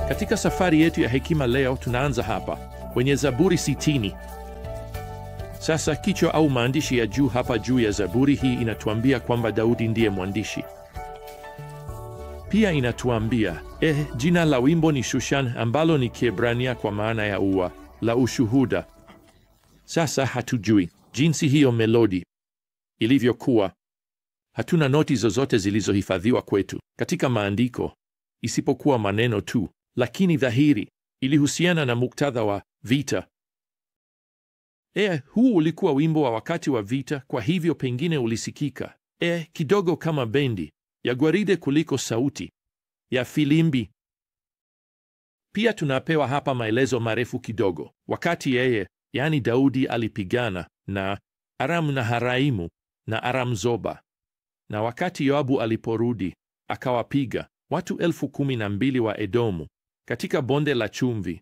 Katika safari yetu ya hekima leo tunaanza hapa kwenye Zaburi 60. Sasa kichwa au maandishi ya juu hapa juu ya Zaburi hii inatuambia kwamba Daudi ndiye mwandishi. Pia inatuambia jina la wimbo ni Shushan, ambalo ni Kiebrania kwa maana ya ua la ushuhuda. Sasa hatujui jinsi hiyo melodi ilivyokuwa. Hatuna noti zozote zilizohifadhiwa kwetu katika maandiko isipokuwa maneno tu, lakini dhahiri ilihusiana na muktadha wa vita. Huu ulikuwa wimbo wa wakati wa vita, kwa hivyo pengine ulisikika kidogo kama bendi ya gwaride kuliko sauti ya filimbi. Pia tunapewa hapa maelezo marefu kidogo. Wakati yeye, yani Daudi, alipigana na Aram Naharaimu na Aram Zoba, na wakati Yoabu aliporudi akawapiga watu 12,000 wa Edomu katika bonde la chumvi.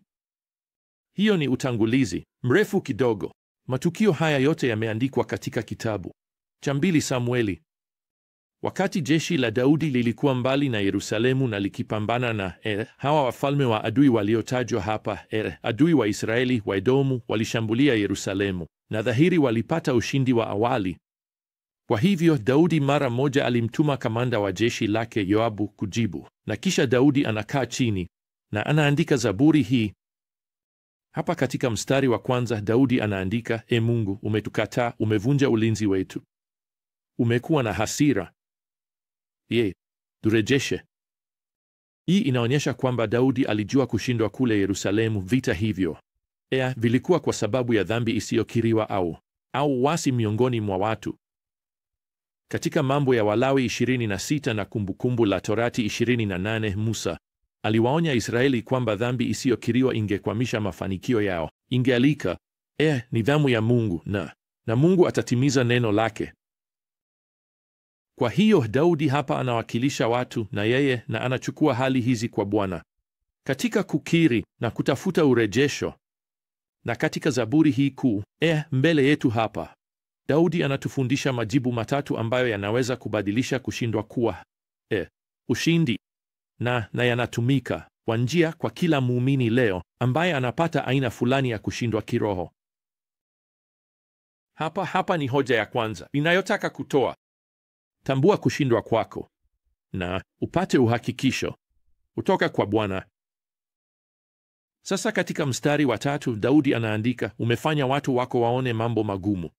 Hiyo ni utangulizi mrefu kidogo. Matukio haya yote yameandikwa katika kitabu cha 2 Samueli. Wakati jeshi la Daudi lilikuwa mbali na Yerusalemu na likipambana na hawa wafalme wa adui waliotajwa hapa, adui wa Israeli wa Edomu, walishambulia Yerusalemu na dhahiri walipata ushindi wa awali. Kwa hivyo Daudi mara moja alimtuma kamanda wa jeshi lake Yoabu kujibu, na kisha Daudi anakaa chini na anaandika Zaburi hii. Hapa katika mstari wa kwanza Daudi anaandika, Mungu, umetukataa, umevunja ulinzi wetu, umekuwa na hasira, turejeshe. Hii inaonyesha kwamba Daudi alijua kushindwa kule Yerusalemu, vita hivyo vilikuwa kwa sababu ya dhambi isiyokiriwa au wasi miongoni mwa watu. Katika Mambo ya Walawi 26 na Kumbukumbu la Torati 28, Musa aliwaonya Israeli kwamba dhambi isiyokiriwa ingekwamisha mafanikio yao, ingealika nidhamu ya Mungu na Mungu atatimiza neno lake. Kwa hiyo Daudi hapa anawakilisha watu na yeye, na anachukua hali hizi kwa Bwana katika kukiri na kutafuta urejesho. Na katika Zaburi hii kuu mbele yetu hapa, Daudi anatufundisha majibu matatu ambayo yanaweza kubadilisha kushindwa kuwa ushindi, na yanatumika kwa njia kwa kila muumini leo ambaye anapata aina fulani ya kushindwa kiroho. Hapa ni hoja ya kwanza inayotaka kutoa. Tambua kushindwa kwako na upate uhakikisho kutoka kwa Bwana. Sasa katika mstari wa 3 Daudi anaandika, umefanya watu wako waone mambo magumu.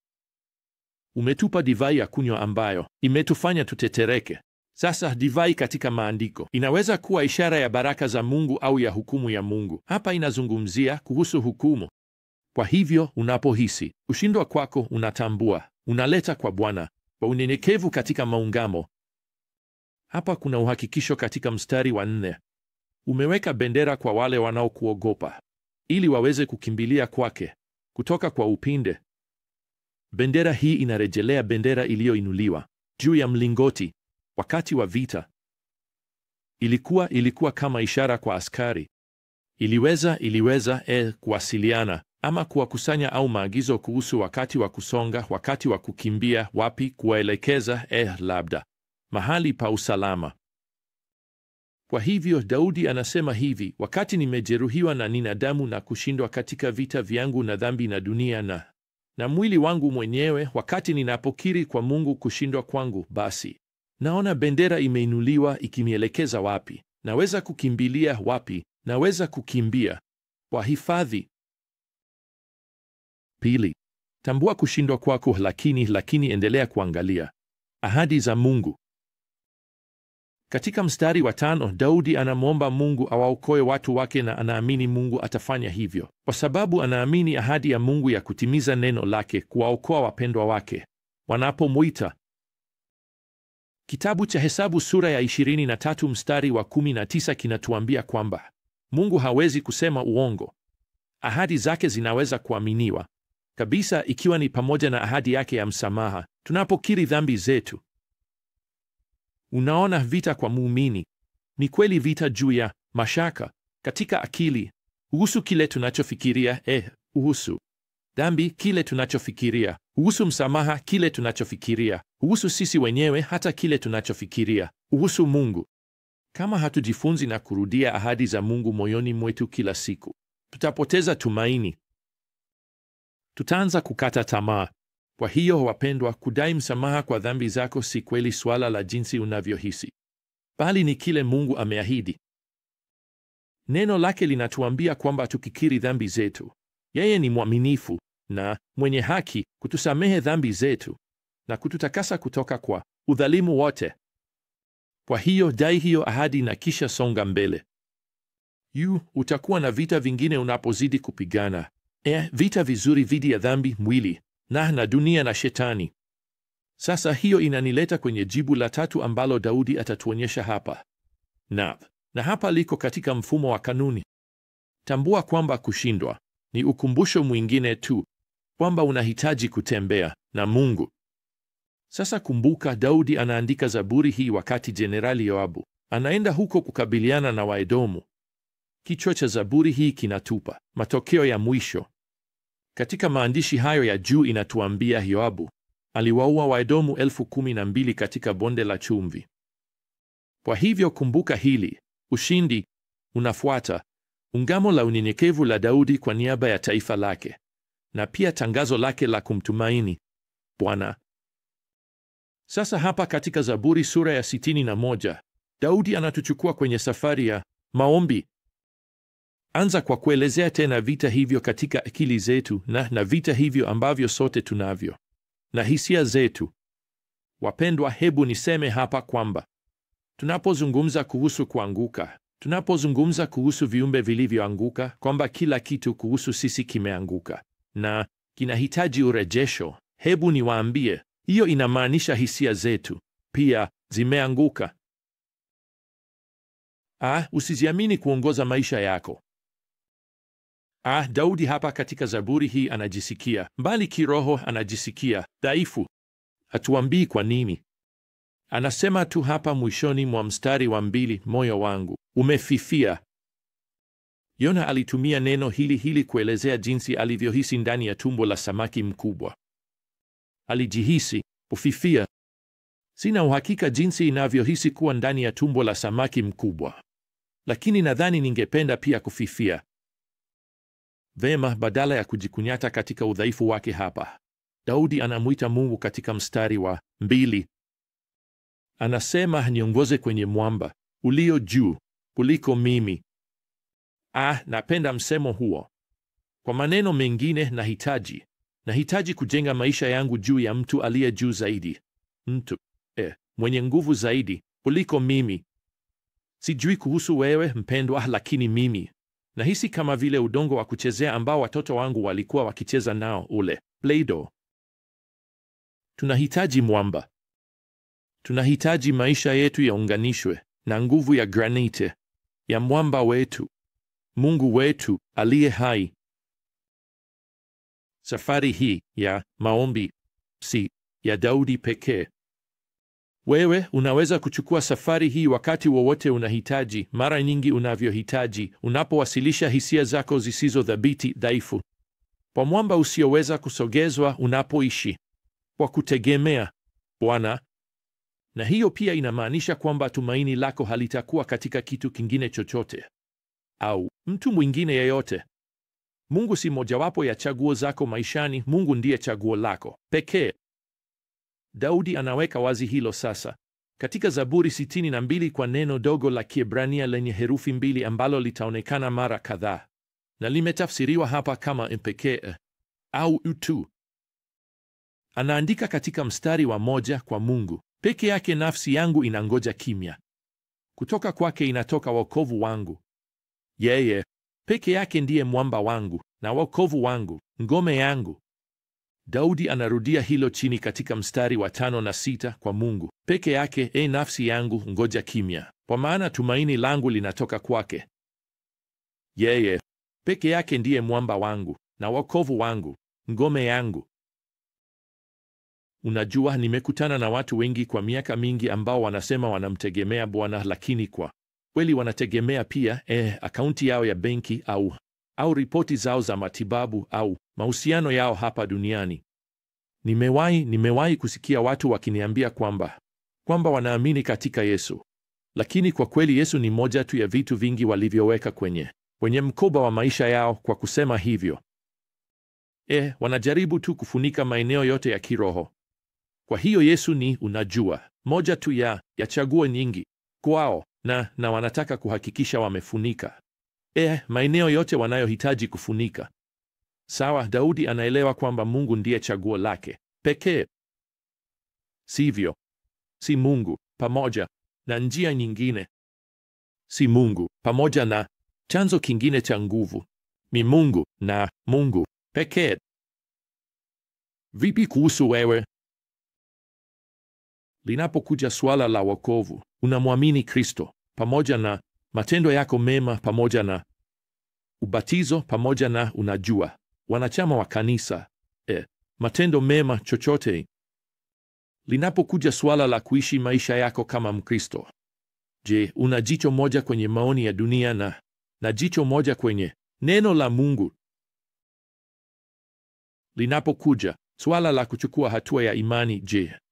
Umetupa divai ya kunywa ambayo imetufanya tutetereke. Sasa divai katika maandiko inaweza kuwa ishara ya baraka za Mungu au ya hukumu ya Mungu. Hapa inazungumzia kuhusu hukumu. Kwa hivyo unapohisi kushindwa kwako, unatambua, unaleta kwa Bwana kwa unyenyekevu katika maungamo. Hapa kuna uhakikisho katika mstari wa 4. Umeweka bendera kwa wale wanaokuogopa ili waweze kukimbilia kwake kutoka kwa upinde. Bendera hii inarejelea bendera iliyoinuliwa juu ya mlingoti wakati wa vita. Ilikuwa kama ishara kwa askari. Iliweza kuwasiliana ama kuwakusanya au maagizo kuhusu wakati wa kusonga, wakati wa kukimbia, wapi kuwaelekeza, labda mahali pa usalama. Kwa hivyo Daudi anasema hivi, wakati nimejeruhiwa na nina damu na kushindwa katika vita vyangu na dhambi na dunia na mwili wangu mwenyewe, wakati ninapokiri kwa Mungu kushindwa kwangu, basi naona bendera imeinuliwa ikinielekeza wapi. Naweza kukimbilia wapi? Naweza kukimbia kwa hifadhi. Pili, tambua kushindwa kwako, lakini endelea kuangalia ahadi za Mungu. Katika mstari wa 5 Daudi anamwomba Mungu awaokoe watu wake, na anaamini Mungu atafanya hivyo kwa sababu anaamini ahadi ya Mungu ya kutimiza neno lake, kuwaokoa wapendwa wake wanapomwita. Kitabu cha Hesabu sura ya 23 mstari wa 19 kinatuambia kwamba Mungu hawezi kusema uongo. Ahadi zake zinaweza kuaminiwa kabisa, ikiwa ni pamoja na ahadi yake ya msamaha tunapokiri dhambi zetu. Unaona, vita kwa muumini ni kweli vita juu ya mashaka katika akili kuhusu kile tunachofikiria, kuhusu dhambi, kile tunachofikiria kuhusu msamaha, kile tunachofikiria kuhusu sisi wenyewe, hata kile tunachofikiria kuhusu Mungu. Kama hatujifunzi na kurudia ahadi za Mungu moyoni mwetu kila siku, tutapoteza tumaini. Tutaanza kukata tamaa. Kwa hiyo wapendwa, kudai msamaha kwa dhambi zako si kweli swala la jinsi unavyohisi, bali ni kile Mungu ameahidi. Neno lake linatuambia kwamba tukikiri dhambi zetu, yeye ni mwaminifu na mwenye haki kutusamehe dhambi zetu na kututakasa kutoka kwa udhalimu wote. Kwa hiyo dai hiyo ahadi na kisha songa mbele. Utakuwa na vita vingine unapozidi kupigana. Vita vizuri dhidi ya dhambi, mwili na dunia na Shetani. Sasa hiyo inanileta kwenye jibu la tatu ambalo Daudi atatuonyesha hapa. Na hapa liko katika mfumo wa kanuni. Tambua kwamba kushindwa ni ukumbusho mwingine tu kwamba unahitaji kutembea na Mungu. Sasa kumbuka, Daudi anaandika Zaburi hii wakati Jenerali Yoabu anaenda huko kukabiliana na Waedomu. Kichwa cha Zaburi hii kinatupa matokeo ya mwisho. Katika maandishi hayo ya juu inatuambia Yoabu aliwaua Waedomu 12,000 katika bonde la chumvi. Kwa hivyo kumbuka hili, ushindi unafuata ungamo la unyenyekevu la Daudi kwa niaba ya taifa lake, na pia tangazo lake la kumtumaini Bwana. Sasa hapa katika Zaburi sura ya 61, Daudi anatuchukua kwenye safari ya maombi. Anza kwa kuelezea tena vita hivyo katika akili zetu na vita hivyo ambavyo sote tunavyo na hisia zetu. Wapendwa, hebu niseme hapa kwamba tunapozungumza kuhusu kuanguka, tunapozungumza kuhusu viumbe vilivyoanguka, kwamba kila kitu kuhusu sisi kimeanguka na kinahitaji urejesho, hebu niwaambie, hiyo inamaanisha hisia zetu pia zimeanguka. Usijiamini kuongoza maisha yako. Daudi hapa katika Zaburi hii anajisikia mbali kiroho, anajisikia dhaifu. Hatuambii kwa nini. Anasema tu hapa mwishoni mwa mstari wa 2, moyo wangu umefifia. Yona alitumia neno hili kuelezea jinsi alivyohisi ndani ya tumbo la samaki mkubwa. Alijihisi kufifia. Sina uhakika jinsi inavyohisi kuwa ndani ya tumbo la samaki mkubwa, lakini nadhani ningependa pia kufifia. Vema, badala ya kujikunyata katika udhaifu wake hapa, Daudi anamwita Mungu katika mstari wa 2. Anasema, niongoze kwenye mwamba ulio juu kuliko mimi. Napenda msemo huo. Kwa maneno mengine, nahitaji kujenga maisha yangu juu ya mtu aliye juu zaidi, mtu mwenye nguvu zaidi kuliko mimi. Sijui kuhusu wewe mpendwa, lakini mimi nahisi kama vile udongo wa kuchezea ambao watoto wangu walikuwa wakicheza nao, ule Play-Doh. Tunahitaji mwamba. Tunahitaji maisha yetu yaunganishwe na nguvu ya granite ya mwamba wetu, Mungu wetu aliye hai. Safari hii ya maombi si ya Daudi pekee. Wewe unaweza kuchukua safari hii wakati wowote unahitaji, mara nyingi unavyohitaji, unapowasilisha hisia zako zisizo thabiti, dhaifu, kwa mwamba usioweza kusogezwa, unapoishi kwa kutegemea Bwana. Na hiyo pia inamaanisha kwamba tumaini lako halitakuwa katika kitu kingine chochote au mtu mwingine yeyote. Mungu si mojawapo ya chaguo zako maishani. Mungu ndiye chaguo lako pekee. Daudi anaweka wazi hilo sasa katika Zaburi 62 kwa neno dogo la Kiebrania lenye herufi 2 ambalo litaonekana mara kadhaa na limetafsiriwa hapa kama pekee au utu. Anaandika katika mstari wa 1, kwa Mungu peke yake nafsi yangu inangoja kimya, kutoka kwake inatoka wokovu wangu. Yeye peke yake ndiye mwamba wangu na wokovu wangu, ngome yangu. Daudi anarudia hilo chini katika mstari wa 5 na 6, kwa Mungu peke yake, nafsi yangu ngoja kimya, kwa maana tumaini langu linatoka kwake. Yeye peke yake ndiye mwamba wangu na wokovu wangu, ngome yangu. Unajua, nimekutana na watu wengi kwa miaka mingi ambao wanasema wanamtegemea Bwana, lakini kwa kweli wanategemea pia akaunti yao ya benki au ripoti zao za matibabu au mahusiano yao hapa duniani. Nimewahi kusikia watu wakiniambia kwamba wanaamini katika Yesu, Lakini kwa kweli Yesu ni moja tu ya vitu vingi walivyoweka kwenye mkoba wa maisha yao. Kwa kusema hivyo, wanajaribu tu kufunika maeneo yote ya kiroho. Kwa hiyo Yesu ni, unajua, moja tu ya chaguo nyingi kwao, na wanataka kuhakikisha wamefunika maeneo yote wanayohitaji kufunika. Sawa, Daudi anaelewa kwamba Mungu ndiye chaguo lake pekee, sivyo? Si Mungu pamoja na njia nyingine, si Mungu pamoja na chanzo kingine cha nguvu. Ni Mungu na Mungu pekee. Vipi kuhusu wewe? Linapokuja suala la wokovu, unamwamini Kristo pamoja na matendo yako mema, pamoja na ubatizo, pamoja na, unajua, wanachama wa kanisa, matendo mema, chochote. Linapokuja suala la kuishi maisha yako kama Mkristo, je, una jicho moja kwenye maoni ya dunia na jicho moja kwenye neno la Mungu? Linapokuja suala la kuchukua hatua ya imani,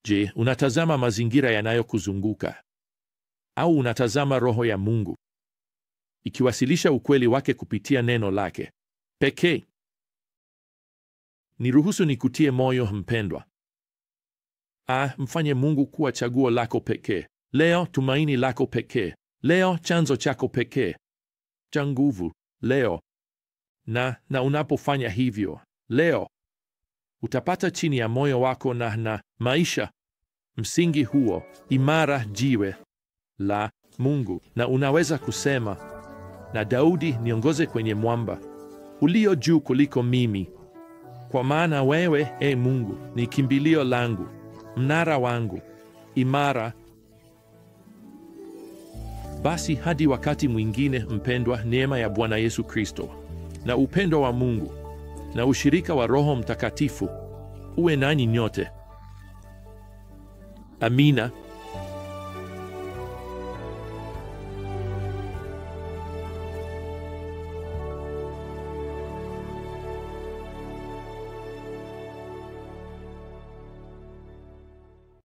je, unatazama mazingira yanayokuzunguka au unatazama Roho ya Mungu ikiwasilisha ukweli wake kupitia neno lake pekee? Niruhusu nikutie moyo mpendwa. Mfanye Mungu kuwa chaguo lako pekee leo, tumaini lako pekee leo, chanzo chako pekee cha nguvu leo. Na unapofanya hivyo leo, utapata chini ya moyo wako na maisha msingi huo imara, jiwe la Mungu, na unaweza kusema na Daudi, niongoze kwenye mwamba ulio juu kuliko mimi, kwa maana wewe, Mungu, ni kimbilio langu, mnara wangu imara. Basi hadi wakati mwingine mpendwa, neema ya Bwana Yesu Kristo na upendo wa Mungu na ushirika wa Roho Mtakatifu uwe nanyi nyote. Amina.